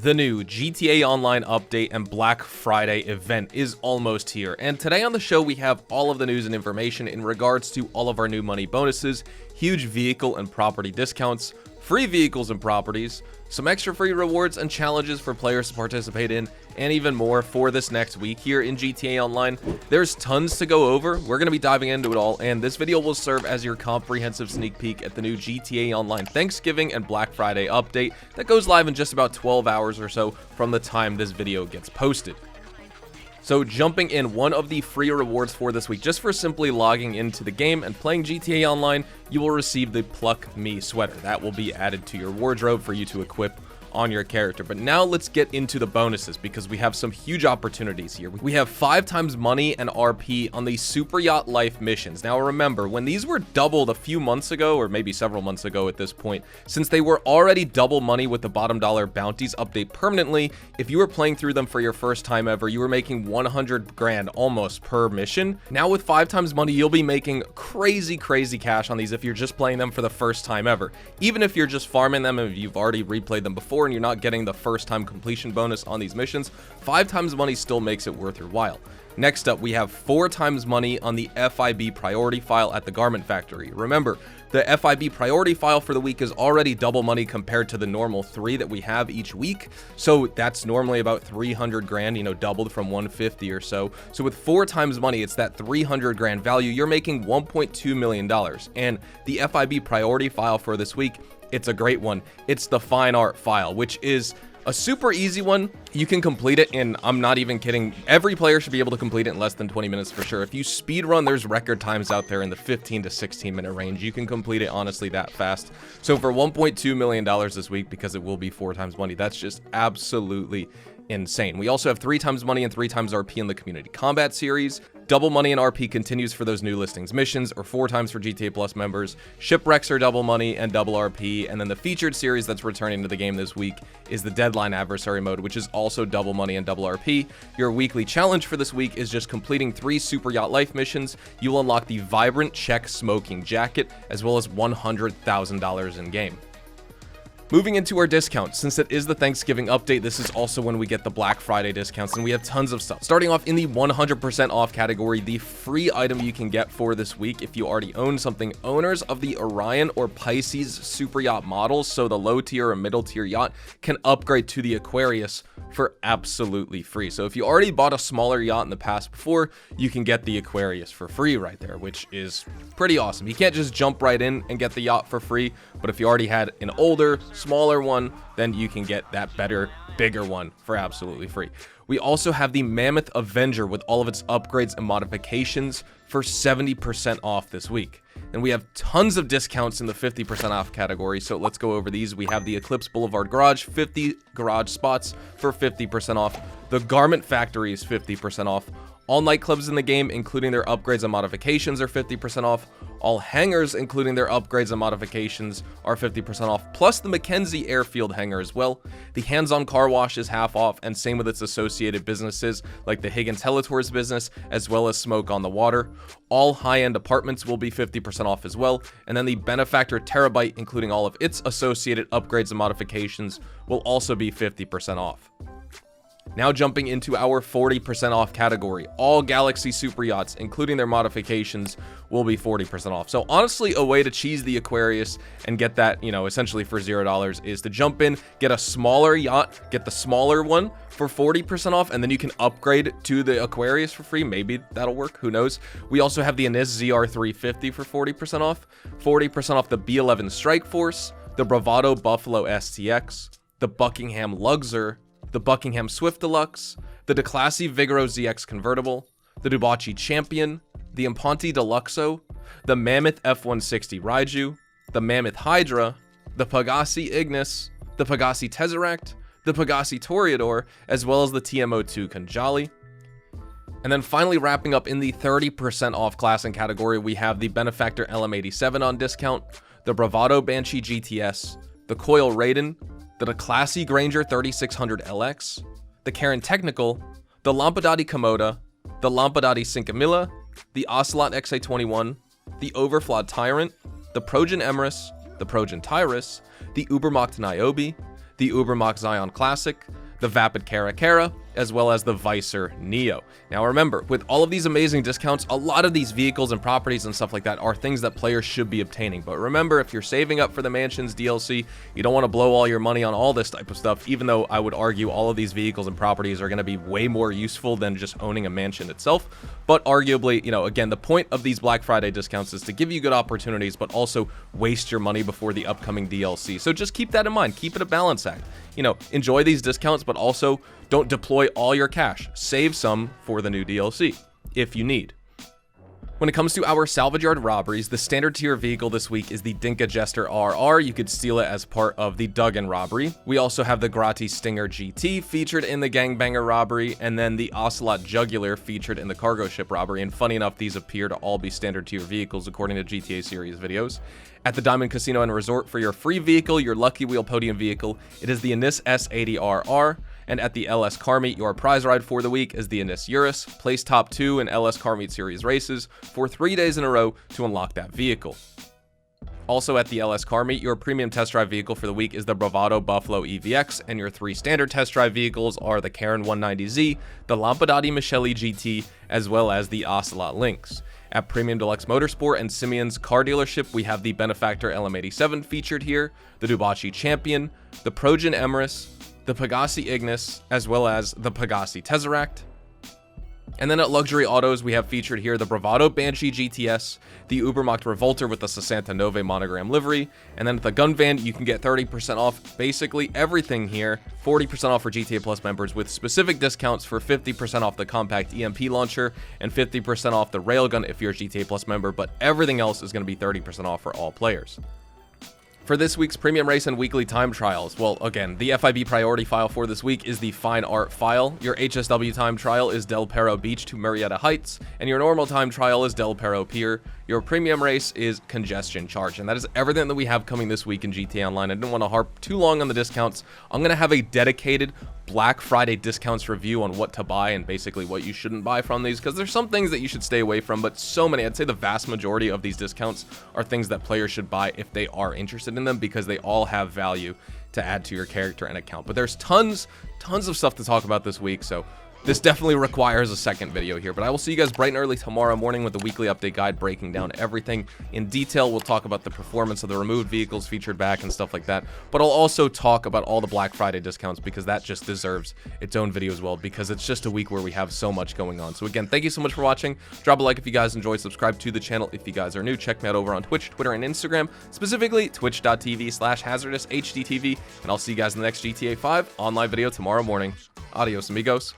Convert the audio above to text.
The new GTA Online update and Black Friday event is almost here, and today on the show we have all of the news and information in regards to all of our new money bonuses, huge vehicle and property discounts, free vehicles and properties, some extra free rewards and challenges for players to participate in, and even more for this next week here in GTA Online. There's tons to go over. We're going to be diving into it all, and this video will serve as your comprehensive sneak peek at the new GTA Online Thanksgiving and Black Friday update that goes live in just about 12 hours or so from the time this video gets posted. So jumping in, one of the free rewards for this week, just for simply logging into the game and playing GTA Online, you will receive the Pluck Me sweater. That will be added to your wardrobe for you to equip on your character. But now let's get into the bonuses, because we have some huge opportunities here. We have 5 times money and RP on the Super Yacht Life missions. Now remember, when these were doubled a few months ago, or maybe several months ago at this point, since they were already double money with the bottom dollar bounties update permanently, if you were playing through them for your first time ever, you were making 100 grand almost per mission. Now with 5 times money, you'll be making crazy cash on these if you're just playing them for the first time ever. Even if you're just farming them and you've already replayed them before and you're not getting the first time completion bonus on these missions, 5 times money still makes it worth your while. Next up, we have 4 times money on the FIB priority file at the Garment Factory. Remember, the FIB priority file for the week is already double money compared to the normal 3 that we have each week. So that's normally about 300 grand, doubled from 150 or so. So with 4 times money, it's that 300 grand value. You're making $1.2 million. And the FIB priority file for this week, it's a great one. It's the fine art file, which is a super easy one. You can complete it in, I'm not even kidding, every player should be able to complete it in less than 20 minutes for sure. If you speed run, there's record times out there in the 15 to 16 minute range. You can complete it honestly that fast. So for $1.2 million this week, because it will be 4 times money, that's just absolutely insane. We also have 3 times money and 3 times RP in the community combat series. Double money and RP continues for those new listings missions, or 4 times for GTA Plus members. Shipwrecks are double money and double RP, and then the featured series that's returning to the game this week is the Deadline Adversary Mode, which is also double money and double RP. Your weekly challenge for this week is just completing 3 Super Yacht Life missions. You will unlock the Vibrant Check Smoking Jacket, as well as $100,000 in game. Moving into our discounts, since it is the Thanksgiving update, this is also when we get the Black Friday discounts, and we have tons of stuff. Starting off in the 100% off category, the free item you can get for this week if you already own something, owners of the Orion or Pisces super yacht models, so the low tier or middle tier yacht, can upgrade to the Aquarius for absolutely free. So if you already bought a smaller yacht in the past before, you can get the Aquarius for free right there, which is pretty awesome. You can't just jump right in and get the yacht for free, but if you already had an older, smaller one, then you can get that better, bigger one for absolutely free. We also have the Mammoth Avenger with all of its upgrades and modifications for 70% off this week. And we have tons of discounts in the 50% off category, so let's go over these. We have the Eclipse Boulevard Garage, 50 garage spots for 50% off. The Garment Factory is 50% off. All nightclubs in the game, including their upgrades and modifications, are 50% off. All hangars, including their upgrades and modifications, are 50% off, plus the Mackenzie Airfield hangar as well. The Hands-On Car Wash is half off, and same with its associated businesses, like the Higgins Teletours business, as well as Smoke on the Water. All high-end apartments will be 50% off as well, and then the Benefactor Terabyte, including all of its associated upgrades and modifications, will also be 50% off. Now jumping into our 40% off category, all Galaxy Super Yachts, including their modifications, will be 40% off. So honestly, a way to cheese the Aquarius and get that, essentially for $0 is to jump in, get a smaller yacht, get the smaller one for 40% off, and then you can upgrade to the Aquarius for free. Maybe that'll work, who knows. We also have the Anis ZR350 for 40% off the B11 Strike Force, the Bravado Buffalo STX, the Buckingham Luxor, the Buckingham Swift Deluxe, the DeClassy Vigoro ZX Convertible, the Dubocci Champion, the Imponti Deluxo, the Mammoth F-160 Raiju, the Mammoth Hydra, the Pegassi Ignis, the Pegassi Tesseract, the Pegassi Toreador, as well as the TM02 Kanjali. And then finally wrapping up in the 30% off class and category, we have the Benefactor LM87 on discount, the Bravado Banshee GTS, the Coil Raiden, the DeClassy Granger 3600 LX, the Karen Technical, the Lampadati Komoda, the Lampadati Cinquemilla, the Ocelot XA21, the Overflawed Tyrant, the Progen Emrys, the Progen Tyrus, the Ubermacht Niobe, the Ubermax Zion Classic, the Vapid Caracara, as well as the Vicer Neo. Now remember, with all of these amazing discounts, a lot of these vehicles and properties and stuff like that are things that players should be obtaining. But remember, if you're saving up for the Mansions DLC, you don't want to blow all your money on all this type of stuff, even though I would argue all of these vehicles and properties are going to be way more useful than just owning a mansion itself. But arguably, you know, again, the point of these Black Friday discounts is to give you good opportunities, but also waste your money before the upcoming DLC. So just keep that in mind. Keep it a balance act. You know, enjoy these discounts, but also don't deploy all your cash. Save some for the new DLC, if you need. When it comes to our salvage yard robberies, the standard tier vehicle this week is the Dinka Jester RR. You could steal it as part of the Duggan robbery. We also have the Grati Stinger GT featured in the Gangbanger robbery, and then the Ocelot Jugular featured in the Cargo Ship robbery. And funny enough, these appear to all be standard tier vehicles according to GTA series videos. At the Diamond Casino and Resort for your free vehicle, your Lucky Wheel Podium vehicle, it is the Anis S80RR. And at the LS Car Meet, your prize ride for the week is the Anis Urus. Place top 2 in LS Car Meet Series races for 3 days in a row to unlock that vehicle. Also at the LS Car Meet, your premium test drive vehicle for the week is the Bravado Buffalo EVX, and your 3 standard test drive vehicles are the Karen 190Z, the Lampadati Michele GT, as well as the Ocelot Lynx. At Premium Deluxe Motorsport and Simeon's Car Dealership, we have the Benefactor LM87 featured here, the Dubachi Champion, the Progen Emrys, the Pegassi Ignis, as well as the Pegassi Tesseract. And then at Luxury Autos, we have featured here the Bravado Banshee GTS, the Ubermacht Revolter with the Sessanta Nove monogram livery, and then at the Gun Van, you can get 30% off basically everything here, 40% off for GTA Plus members with specific discounts for 50% off the compact EMP launcher and 50% off the Railgun if you're a GTA Plus member, but everything else is going to be 30% off for all players. For this week's premium race and weekly time trials, well, again, the FIB priority file for this week is the Fine Art file. Your HSW time trial is Del Perro Beach to Murrieta Heights, and your normal time trial is Del Perro Pier. Your premium race is Congestion Charge, and that is everything that we have coming this week in GTA Online. I didn't want to harp too long on the discounts. I'm going to have a dedicated Black Friday discounts review on what to buy and basically what you shouldn't buy from these, because there's some things that you should stay away from, but so many, I'd say the vast majority of these discounts are things that players should buy if they are interested in them, because they all have value to add to your character and account. But there's tons of stuff to talk about this week, so this definitely requires a second video here, but I will see you guys bright and early tomorrow morning with the weekly update guide breaking down everything in detail. We'll talk about the performance of the removed vehicles featured back and stuff like that, but I'll also talk about all the Black Friday discounts because that just deserves its own video as well, because it's just a week where we have so much going on. So again, thank you so much for watching. Drop a like if you guys enjoyed, subscribe to the channel if you guys are new. Check me out over on Twitch, Twitter, and Instagram, specifically twitch.tv/hazardoushdtv, and I'll see you guys in the next GTA 5 online video tomorrow morning. Adios, amigos.